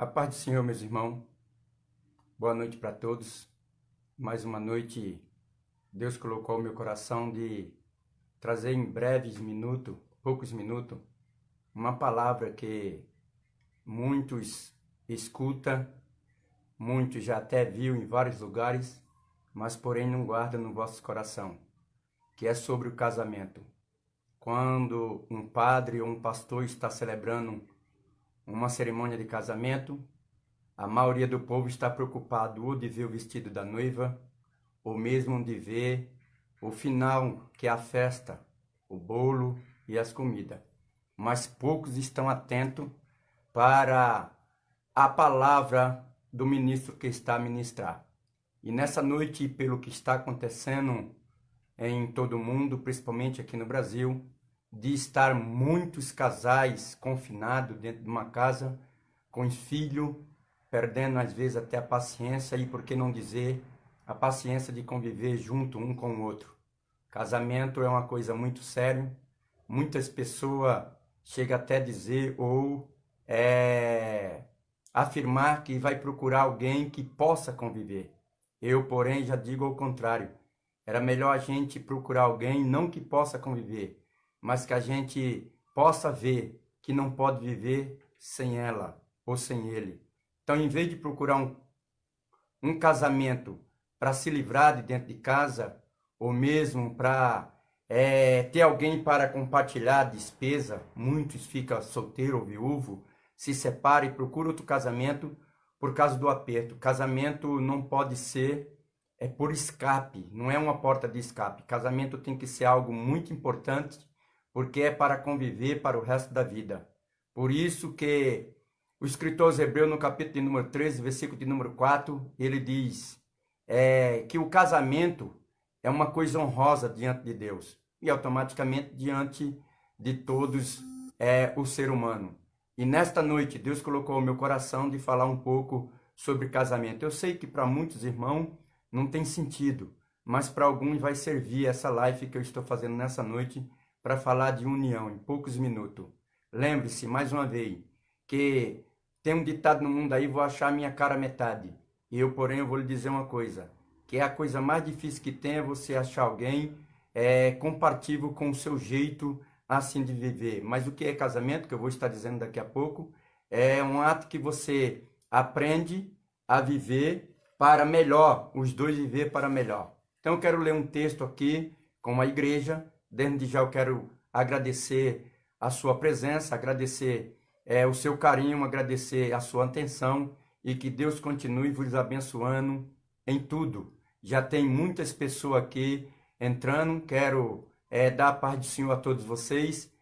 A paz do Senhor, meus irmãos. Boa noite para todos. Mais uma noite, Deus colocou no meu coração de trazer em breves minutos, poucos minutos, uma palavra que muitos escutam, muitos já até viu em vários lugares, mas porém não guardam no vosso coração, que é sobre o casamento. Quando um padre ou um pastor está celebrando uma cerimônia de casamento, a maioria do povo está preocupado ou de ver o vestido da noiva, ou mesmo de ver o final, que é a festa, o bolo e as comidas. Mas poucos estão atentos para a palavra do ministro que está a ministrar. E nessa noite, pelo que está acontecendo em todo o mundo, principalmente aqui no Brasil, de estar muitos casais confinados dentro de uma casa, com os filhos, perdendo às vezes até a paciência e, por que não dizer, a paciência de conviver junto um com o outro. Casamento é uma coisa muito séria. Muitas pessoas chegam até a dizer ou afirmar que vai procurar alguém que possa conviver. Eu, porém, já digo ao contrário. Era melhor a gente procurar alguém não que possa conviver, mas que a gente possa ver que não pode viver sem ela ou sem ele. Então, em vez de procurar um casamento para se livrar de dentro de casa, ou mesmo para ter alguém para compartilhar a despesa, muitos ficam solteiro ou viúvo, se separam e procuram outro casamento por causa do aperto. Casamento não pode ser por escape, não é uma porta de escape. Casamento tem que ser algo muito importante, porque é para conviver para o resto da vida. Por isso que o escritor aos Hebreus, no capítulo de número 13, versículo de número 4, ele diz que o casamento é uma coisa honrosa diante de Deus e automaticamente diante de todos o ser humano. E nesta noite, Deus colocou no meu coração de falar um pouco sobre casamento. Eu sei que para muitos irmãos não tem sentido, mas para alguns vai servir essa live que eu estou fazendo nessa noite para falar de união em poucos minutos. Lembre-se, mais uma vez, que tem um ditado no mundo aí, vou achar minha cara metade. E eu, porém, eu vou lhe dizer uma coisa, que é a coisa mais difícil que tem é você achar alguém compatível com o seu jeito assim de viver. Mas o que é casamento, que eu vou estar dizendo daqui a pouco, é um ato que você aprende a viver para melhor, os dois viver para melhor. Então eu quero ler um texto aqui com a igreja. Desde já eu quero agradecer a sua presença, agradecer o seu carinho, agradecer a sua atenção e que Deus continue vos abençoando em tudo. Já tem muitas pessoas aqui entrando, quero dar a paz do Senhor a todos vocês.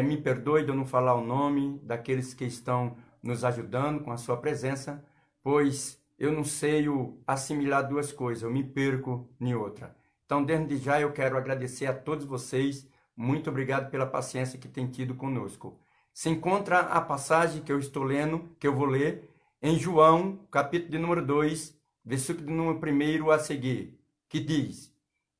Me perdoe de eu não falar o nome daqueles que estão nos ajudando com a sua presença, pois eu não sei assimilar duas coisas, eu me perco em outra. Então, desde já, eu quero agradecer a todos vocês. Muito obrigado pela paciência que tem tido conosco. Se encontra a passagem que eu estou lendo, que eu vou ler, em João, capítulo de número 2, versículo de número 1 a seguir, que diz: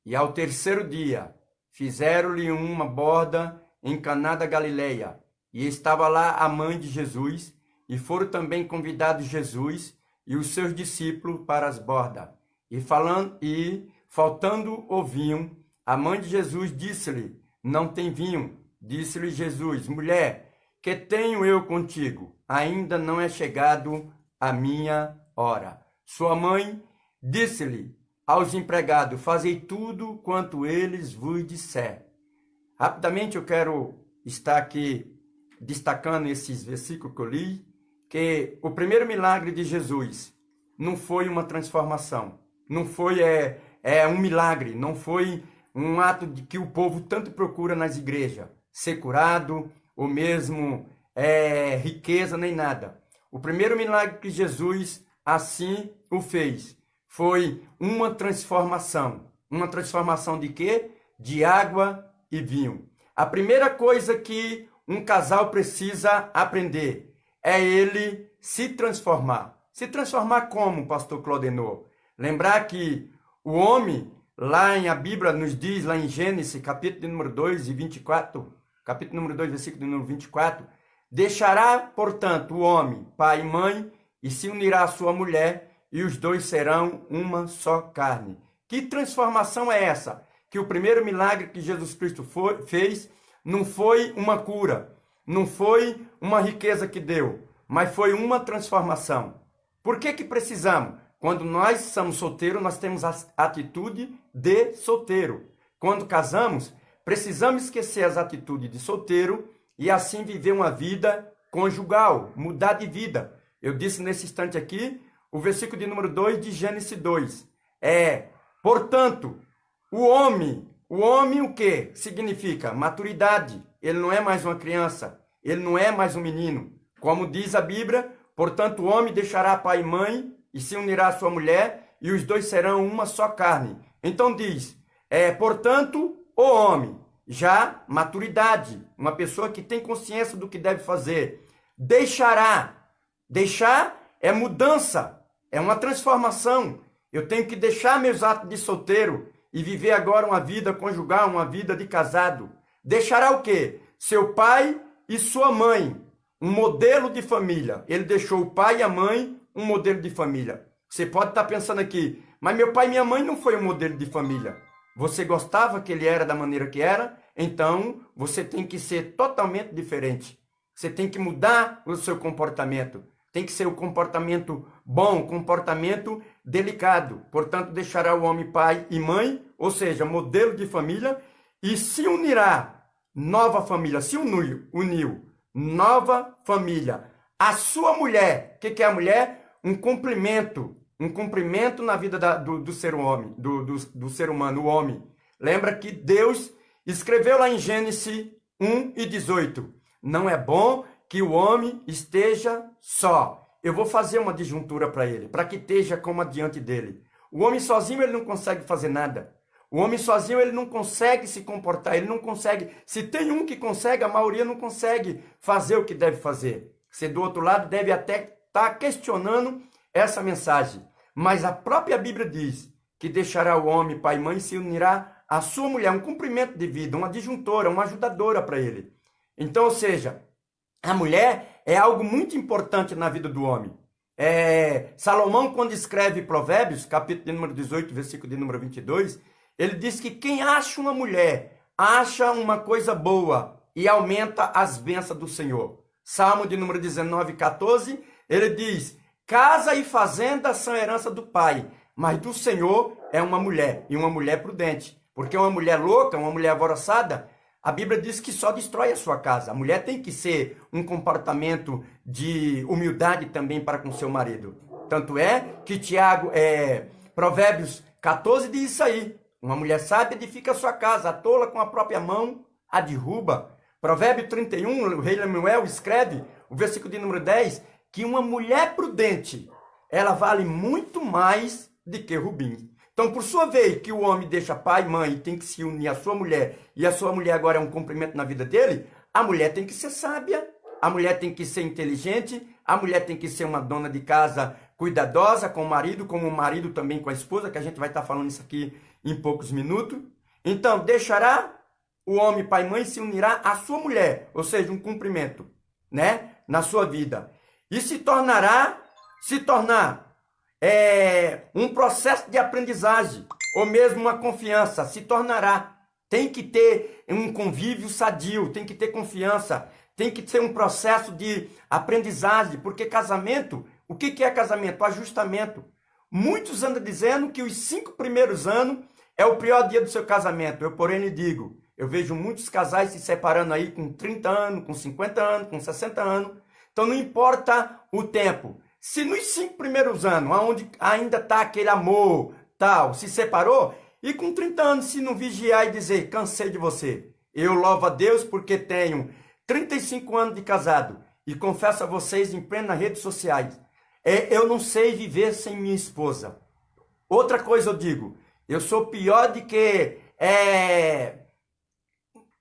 E ao terceiro dia, fizeram-lhe uma borda em Caná da Galileia, e estava lá a mãe de Jesus, e foram também convidados Jesus e os seus discípulos para as bordas. Faltando o vinho, a mãe de Jesus disse-lhe: Não tem vinho. Disse-lhe Jesus: Mulher, que tenho eu contigo? Ainda não é chegado a minha hora. Sua mãe disse-lhe aos empregados: Fazei tudo quanto eles vos disser. Rapidamente eu quero estar aqui destacando esses versículos que eu li, que o primeiro milagre de Jesus não foi uma transformação, não foi um milagre, não foi um ato de que o povo tanto procura nas igrejas, ser curado, ou mesmo riqueza, nem nada. O primeiro milagre que Jesus assim o fez foi uma transformação. Uma transformação de quê? De água e vinho. A primeira coisa que um casal precisa aprender é ele se transformar. Se transformar como, pastor Claudenor? Lembrar que o homem, lá em a Bíblia nos diz, lá em Gênesis, capítulo número 2 e 24, capítulo número 2, versículo número 24, deixará, portanto, o homem, pai e mãe, e se unirá à sua mulher, e os dois serão uma só carne. Que transformação é essa? Que o primeiro milagre que Jesus Cristo fez não foi uma cura, não foi uma riqueza que deu, mas foi uma transformação. Por que precisamos? Quando nós somos solteiros, nós temos a atitude de solteiro. Quando casamos, precisamos esquecer as atitudes de solteiro e assim viver uma vida conjugal, mudar de vida. Eu disse nesse instante aqui, o versículo de número 2 de Gênesis 2. Portanto, o homem o que significa? Maturidade. Ele não é mais uma criança, ele não é mais um menino. Como diz a Bíblia, portanto o homem deixará pai e mãe e se unirá à sua mulher e os dois serão uma só carne. Então diz, portanto o homem, já maturidade, uma pessoa que tem consciência do que deve fazer, deixará. Deixar é mudança, é uma transformação. Eu tenho que deixar meus atos de solteiro e viver agora uma vida conjugal, uma vida de casado. Deixará o quê? Seu pai e sua mãe, um modelo de família. Ele deixou o pai e a mãe um modelo de família. Você pode estar pensando aqui, mas meu pai e minha mãe não foi um modelo de família. Você gostava que ele era da maneira que era? Então você tem que ser totalmente diferente. Você tem que mudar o seu comportamento. Tem que ser um comportamento bom, comportamento delicado. Portanto, deixará o homem pai e mãe, ou seja, modelo de família, e se unirá, nova família, se uniu, nova família. A sua mulher, o que é a mulher? Um cumprimento na vida do ser humano, do ser humano, o homem. Lembra que Deus escreveu lá em Gênesis 1:18, não é bom que o homem esteja só. Eu vou fazer uma disjuntura para ele, para que esteja como diante dele. O homem sozinho ele não consegue fazer nada. O homem sozinho ele não consegue se comportar, ele não consegue. Se tem um que consegue, a maioria não consegue fazer o que deve fazer. Você do outro lado deve até estar questionando essa mensagem. Mas a própria Bíblia diz que deixará o homem, pai e mãe, e se unirá à sua mulher, um cumprimento de vida, uma disjuntora, uma ajudadora para ele. Então, ou seja, a mulher é algo muito importante na vida do homem. Salomão, quando escreve Provérbios, capítulo de número 18, versículo de número 22, ele diz que quem acha uma mulher, acha uma coisa boa e aumenta as bênçãos do Senhor. Salmo de número 19, 14, ele diz, casa e fazenda são herança do pai, mas do Senhor é uma mulher, e uma mulher prudente. Porque uma mulher louca, uma mulher alvoroçada, a Bíblia diz que só destrói a sua casa. A mulher tem que ser um comportamento de humildade também para com seu marido. Tanto é que Provérbios 14 diz isso aí. Uma mulher sábia edifica a sua casa, a tola com a própria mão a derruba. Provérbio 31, o rei Lemuel escreve, o versículo de número 10, que uma mulher prudente, ela vale muito mais do que rubim. Então, por sua vez, que o homem deixa pai e mãe e tem que se unir à sua mulher, e a sua mulher agora é um cumprimento na vida dele, a mulher tem que ser sábia, a mulher tem que ser inteligente, a mulher tem que ser uma dona de casa cuidadosa com o marido, como o marido também com a esposa, que a gente vai estar falando isso aqui em poucos minutos. Então, deixará o homem, pai e mãe, se unirá à sua mulher, ou seja, um cumprimento, né, na sua vida. E se tornar um processo de aprendizagem, ou mesmo uma confiança, se tornará. Tem que ter um convívio sadio, tem que ter confiança, tem que ser um processo de aprendizagem, porque casamento, o que é casamento? O ajustamento. Muitos andam dizendo que os 5 primeiros anos é o pior dia do seu casamento. Eu, porém, lhe digo, eu vejo muitos casais se separando aí com 30 anos, com 50 anos, com 60 anos. Então não importa o tempo. Se nos 5 primeiros anos, onde ainda está aquele amor, tal, se separou, e com 30 anos se não vigiar e dizer, cansei de você. Eu louvo a Deus porque tenho 35 anos de casado e confesso a vocês em plenas redes sociais, eu não sei viver sem minha esposa. Outra coisa eu digo, eu sou pior de que...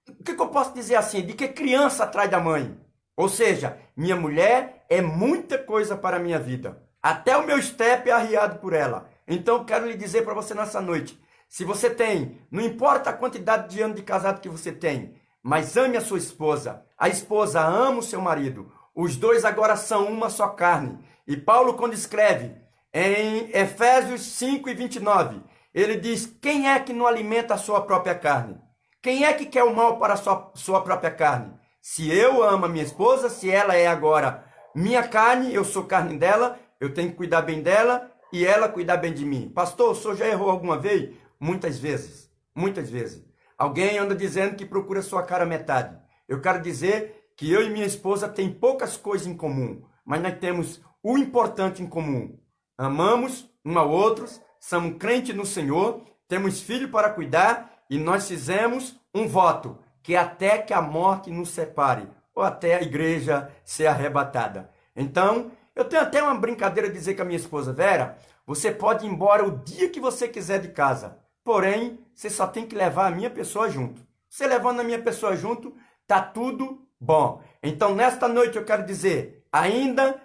O que eu posso dizer assim? De que criança atrás da mãe. Ou seja, minha mulher é muita coisa para a minha vida. Até o meu step é arriado por ela. Então eu quero lhe dizer para você nessa noite, se você tem, não importa a quantidade de anos de casado que você tem, mas ame a sua esposa. A esposa ama o seu marido. Os dois agora são uma só carne. E Paulo, quando escreve em Efésios 5:29, ele diz: quem é que não alimenta a sua própria carne? Quem é que quer o mal para a sua própria carne? Se eu amo a minha esposa, se ela é agora minha carne, eu sou carne dela, eu tenho que cuidar bem dela e ela cuidar bem de mim. Pastor, o senhor já errou alguma vez? Muitas vezes, muitas vezes. Alguém anda dizendo que procura sua cara metade. Eu quero dizer que eu e minha esposa tem poucas coisas em comum, mas nós temos o importante em comum. Amamos um ao outro, somos crentes no Senhor, temos filho para cuidar e nós fizemos um voto, que até que a morte nos separe, ou até a igreja ser arrebatada. Então, eu tenho até uma brincadeira de dizer com a minha esposa: Vera, você pode ir embora o dia que você quiser de casa, porém, você só tem que levar a minha pessoa junto. Você levando a minha pessoa junto, tá tudo bom. Então, nesta noite eu quero dizer, ainda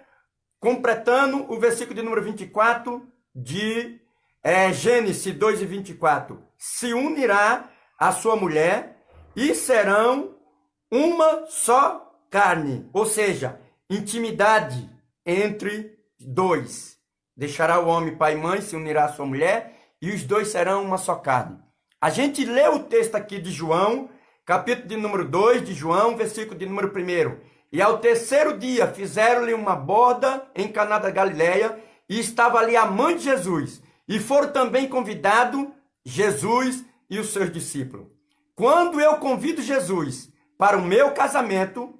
completando o versículo de número 24 de Gênesis 2:24, se unirá a sua mulher e serão uma só carne, ou seja, intimidade entre dois. Deixará o homem pai e mãe, se unirá à sua mulher e os dois serão uma só carne. A gente lê o texto aqui de João, capítulo de número 2 de João, versículo de número 1. E ao terceiro dia fizeram-lhe uma boda em Caná da Galileia e estava ali a mãe de Jesus. E foram também convidados Jesus e os seus discípulos. Quando eu convido Jesus para o meu casamento,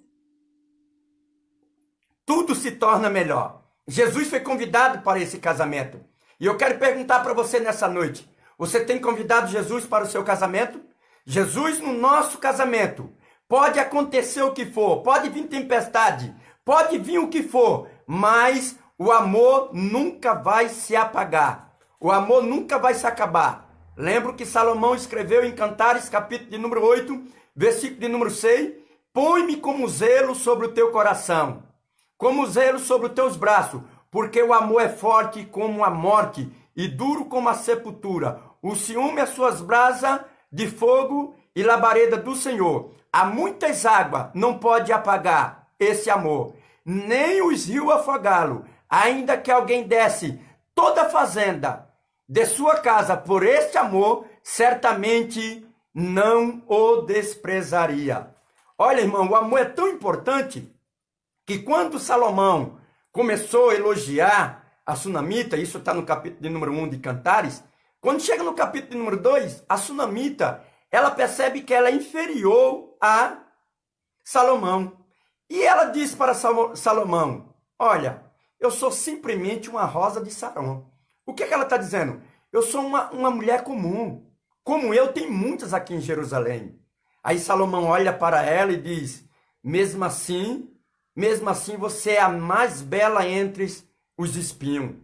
tudo se torna melhor. Jesus foi convidado para esse casamento. E eu quero perguntar para você nessa noite: você tem convidado Jesus para o seu casamento? Jesus no nosso casamento. Pode acontecer o que for, pode vir tempestade, pode vir o que for, mas o amor nunca vai se apagar. O amor nunca vai se acabar. Lembro que Salomão escreveu em Cantares, capítulo de número 8, versículo de número 6, põe-me como zelo sobre o teu coração, como zelo sobre os teus braços, porque o amor é forte como a morte e duro como a sepultura. O ciúme é suas brasas de fogo e labareda do Senhor. Há muitas águas, não pode apagar esse amor, nem os rios afogá-lo. Ainda que alguém desse toda a fazenda de sua casa por este amor, certamente não o desprezaria. Olha, irmão, o amor é tão importante que quando Salomão começou a elogiar a sunamita, isso está no capítulo de número 1 de Cantares, quando chega no capítulo de número 2, a sunamita, ela percebe que ela é inferior a Salomão. E ela diz para Salomão: olha, eu sou simplesmente uma rosa de Saron. O que ela está dizendo? Eu sou uma mulher comum. Como eu, tem muitas aqui em Jerusalém. Aí Salomão olha para ela e diz: mesmo assim você é a mais bela entre os espinhos.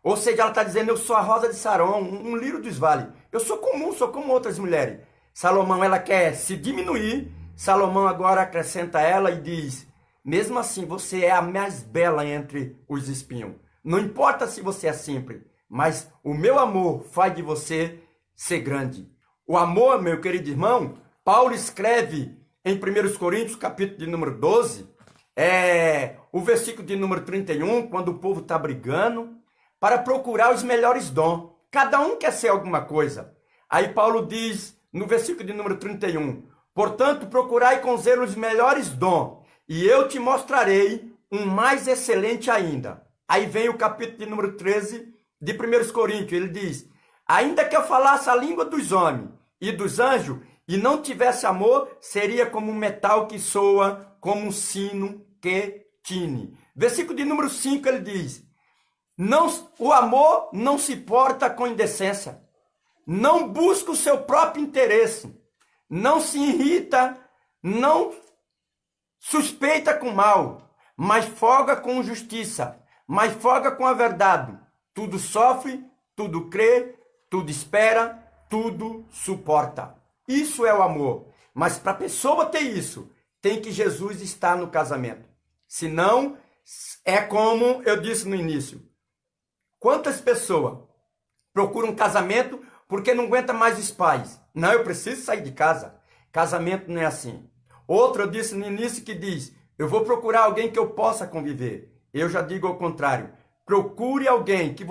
Ou seja, ela está dizendo: eu sou a rosa de Saron, um lírio dos vales. Eu sou comum, sou como outras mulheres. Salomão, ela quer se diminuir. Salomão agora acrescenta ela e diz: mesmo assim, você é a mais bela entre os espinhos. Não importa se você é simples, mas o meu amor faz de você ser grande. O amor, meu querido irmão, Paulo escreve em 1 Coríntios, capítulo de número 12, o versículo de número 31, quando o povo está brigando, para procurar os melhores dons. Cada um quer ser alguma coisa. Aí Paulo diz, no versículo de número 31, portanto, procurai com zelo os melhores dons, e eu te mostrarei um mais excelente ainda. Aí vem o capítulo de número 13 de 1 Coríntios, ele diz: ainda que eu falasse a língua dos homens e dos anjos, e não tivesse amor, seria como um metal que soa, como um sino que tine. Versículo de número 5, ele diz: o amor não se porta com indecência, não busca o seu próprio interesse, não se irrita, não suspeita com mal, mas folga com justiça, mas folga com a verdade. Tudo sofre, tudo crê, tudo espera, tudo suporta. Isso é o amor. Mas para a pessoa ter isso, tem que Jesus estar no casamento. Senão, é como eu disse no início. Quantas pessoas procuram um casamento porque não aguenta mais os pais? Não, eu preciso sair de casa. Casamento não é assim. Outro eu disse no início que diz: eu vou procurar alguém que eu possa conviver. eu já digo ao contrário. Procure alguém que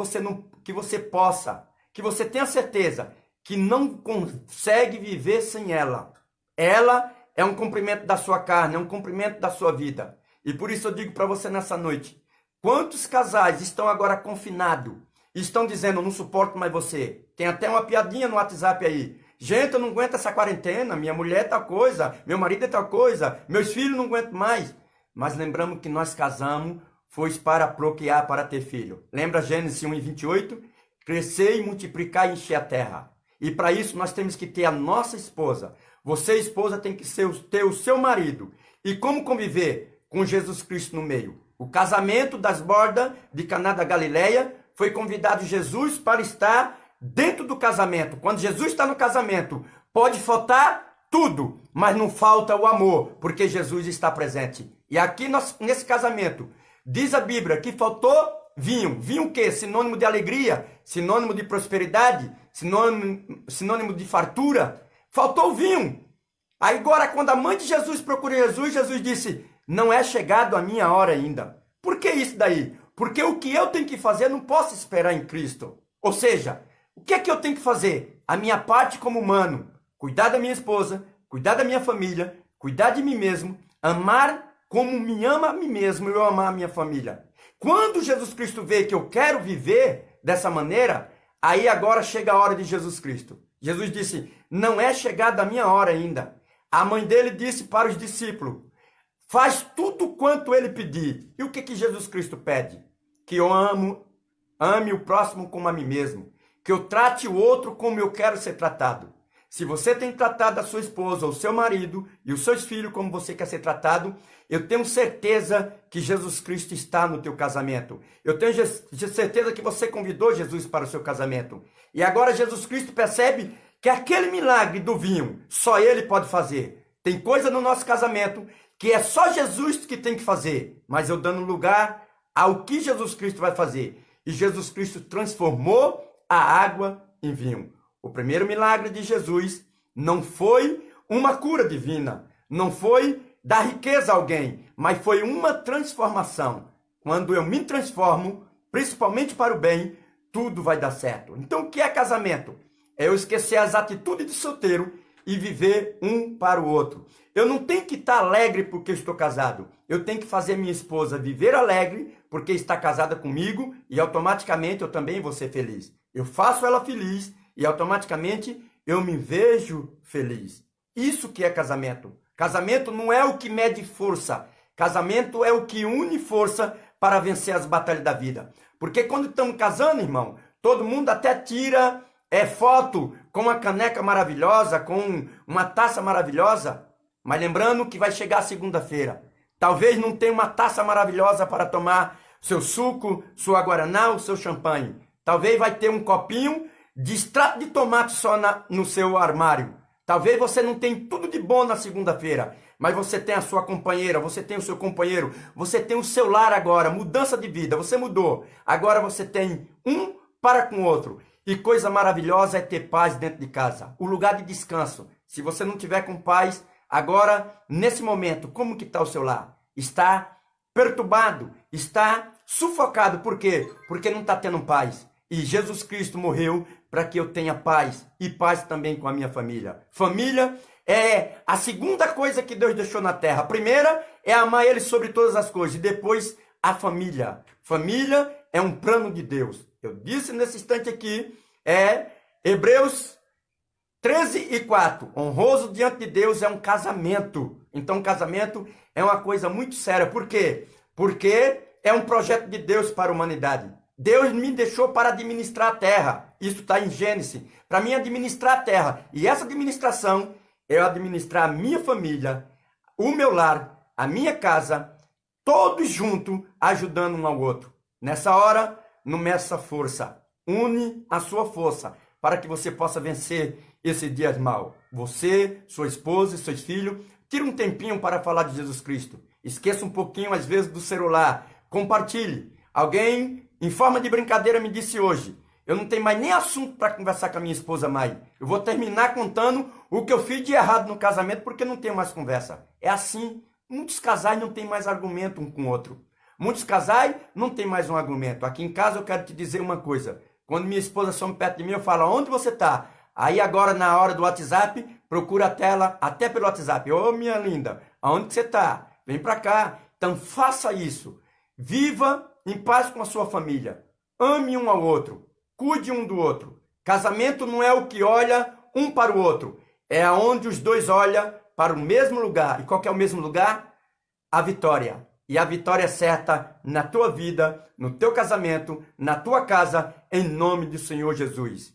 você possa, que você tenha certeza que não consegue viver sem ela. Ela é um cumprimento da sua carne, é um cumprimento da sua vida. E por isso eu digo para você nessa noite, quantos casais estão agora confinados e estão dizendo, não suporto mais você? Tem até uma piadinha no WhatsApp aí. Gente, eu não aguento essa quarentena, minha mulher é tal coisa, meu marido é tal coisa, meus filhos não aguentam mais. Mas lembramos que nós casamos, foi para procriar, para ter filho. Lembra Gênesis 1:28? Crescer e multiplicar e encher a terra. E para isso nós temos que ter a nossa esposa. Você, esposa, tem que ter o seu marido. E como conviver com Jesus Cristo no meio? O casamento das bordas de Caná da Galileia foi convidado Jesus para estar dentro do casamento. Quando Jesus está no casamento, pode faltar tudo, mas não falta o amor, porque Jesus está presente. E aqui nesse casamento, diz a Bíblia que faltou vinho. Vinho o quê? Sinônimo de alegria, sinônimo de prosperidade, sinônimo de fartura. Faltou o vinho. Aí agora, quando a mãe de Jesus procurou Jesus, Jesus disse, não é chegado a minha hora ainda. Por que isso daí? Porque o que eu tenho que fazer, eu não posso esperar em Cristo. Ou seja, o que é que eu tenho que fazer? A minha parte como humano, cuidar da minha esposa, cuidar da minha família, cuidar de mim mesmo, amar como me ama a mim mesmo, eu amar a minha família. Quando Jesus Cristo vê que eu quero viver dessa maneira, aí agora chega a hora de Jesus Cristo. Jesus disse, não é chegada a minha hora ainda. A mãe dele disse para os discípulos, faz tudo quanto ele pedir. E o que Jesus Cristo pede? Que eu ame o próximo como a mim mesmo. Que eu trate o outro como eu quero ser tratado. Se você tem tratado a sua esposa, o seu marido e os seus filhos como você quer ser tratado, eu tenho certeza que Jesus Cristo está no teu casamento. Eu tenho certeza que você convidou Jesus para o seu casamento. E agora Jesus Cristo percebe que aquele milagre do vinho, só Ele pode fazer. Tem coisa no nosso casamento que é só Jesus que tem que fazer, mas eu dando lugar ao que Jesus Cristo vai fazer. E Jesus Cristo transformou a água em vinho. O primeiro milagre de Jesus não foi uma cura divina, não foi dar riqueza a alguém, mas foi uma transformação. Quando eu me transformo, principalmente para o bem, tudo vai dar certo. Então o que é casamento? É eu esquecer as atitudes de solteiro e viver um para o outro. Eu não tenho que estar alegre porque estou casado. Eu tenho que fazer minha esposa viver alegre porque está casada comigo e automaticamente eu também vou ser feliz. Eu faço ela feliz e automaticamente eu me vejo feliz. Isso que é casamento. Casamento não é o que mede força. Casamento é o que une força para vencer as batalhas da vida. Porque quando estamos casando, irmão, todo mundo até tira foto com uma caneca maravilhosa, com uma taça maravilhosa. Mas lembrando que vai chegar segunda-feira. Talvez não tenha uma taça maravilhosa para tomar seu suco, sua guaraná ou seu champanhe. Talvez vai ter um copinho de extrato de tomate só no seu armário. Talvez você não tenha tudo de bom na segunda-feira, mas você tem a sua companheira, você tem o seu companheiro, você tem o seu lar agora, mudança de vida, você mudou. Agora você tem um para com o outro. E coisa maravilhosa é ter paz dentro de casa, o lugar de descanso. Se você não tiver com paz, agora, nesse momento, como que está o seu lar? Está perturbado, está sufocado. Por quê? Porque não está tendo paz. E Jesus Cristo morreu para que eu tenha paz e paz também com a minha família. Família é a segunda coisa que Deus deixou na terra. A primeira é amar Ele sobre todas as coisas e depois a família. Família é um plano de Deus. Eu disse nesse instante aqui, Hebreus 13:4. Honroso diante de Deus é um casamento. Então, casamento é uma coisa muito séria. Por quê? Porque é um projeto de Deus para a humanidade. Deus me deixou para administrar a terra. Isso está em Gênesis. Para mim, administrar a terra. E essa administração é administrar a minha família, o meu lar, a minha casa, todos juntos, ajudando um ao outro. Nessa hora, não meça força. Une a sua força para que você possa vencer esse dia mal. Você, sua esposa e seus filhos, tira um tempinho para falar de Jesus Cristo. Esqueça um pouquinho, às vezes, do celular. Compartilhe. Alguém, em forma de brincadeira, me disse hoje, eu não tenho mais nem assunto para conversar com a minha esposa mais. Eu vou terminar contando o que eu fiz de errado no casamento porque não tenho mais conversa. É assim. Muitos casais não têm mais argumento um com o outro. Muitos casais não tem mais um argumento. Aqui em casa eu quero te dizer uma coisa. Quando minha esposa some perto de mim, eu falo, onde você está? Aí agora na hora do WhatsApp, procura a tela, até pelo WhatsApp. Ô minha linda, aonde você está? Vem para cá. Então faça isso. Viva em paz com a sua família. Ame um ao outro. Cuide um do outro. Casamento não é o que olha um para o outro. É aonde os dois olham para o mesmo lugar. E qual que é o mesmo lugar? A vitória. E a vitória é certa na tua vida, no teu casamento, na tua casa, em nome do Senhor Jesus.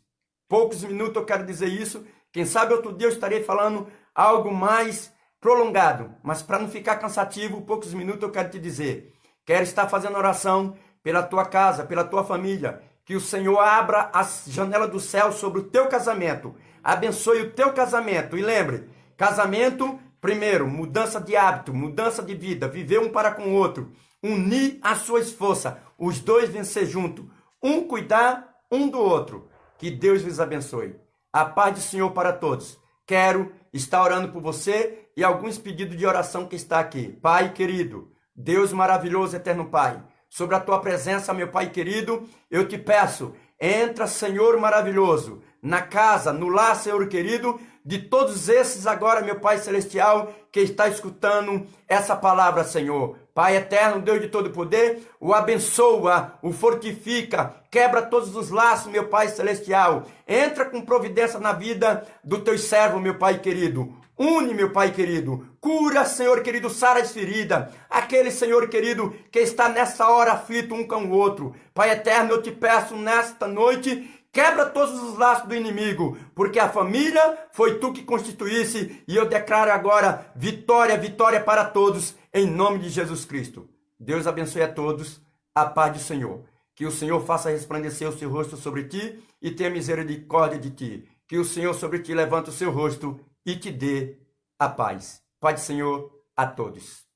Poucos minutos eu quero dizer isso. Quem sabe outro dia eu estarei falando algo mais prolongado. Mas para não ficar cansativo, poucos minutos eu quero te dizer. Quero estar fazendo oração pela tua casa, pela tua família. Que o Senhor abra as janelas do céu sobre o teu casamento. Abençoe o teu casamento. E lembre, casamento, primeiro, mudança de hábito, mudança de vida. Viver um para com o outro. Unir as suas forças. Os dois vencer junto. Um cuidar um do outro. Que Deus vos abençoe. A paz do Senhor para todos. Quero estar orando por você e alguns pedidos de oração que está aqui. Pai querido, Deus maravilhoso, eterno Pai, sobre a tua presença, meu Pai querido, eu te peço, entra, Senhor maravilhoso, na casa, no lar, Senhor querido, de todos esses agora, meu Pai celestial, que está escutando essa palavra, Senhor. Pai eterno, Deus de todo poder, o abençoa, o fortifica, quebra todos os laços, meu Pai celestial. Entra com providência na vida do teu servo, meu Pai querido. Une, meu Pai querido. Cura, Senhor querido, sara as feridas. Aquele, Senhor querido, que está nessa hora aflito um com o outro. Pai eterno, eu te peço nesta noite, quebra todos os laços do inimigo, porque a família foi tu que constituísse, e eu declaro agora vitória, vitória para todos, em nome de Jesus Cristo. Deus abençoe a todos, a paz do Senhor. Que o Senhor faça resplandecer o seu rosto sobre ti e tenha misericórdia de ti. Que o Senhor sobre ti levante o seu rosto e te dê a paz. Pai do Senhor a todos.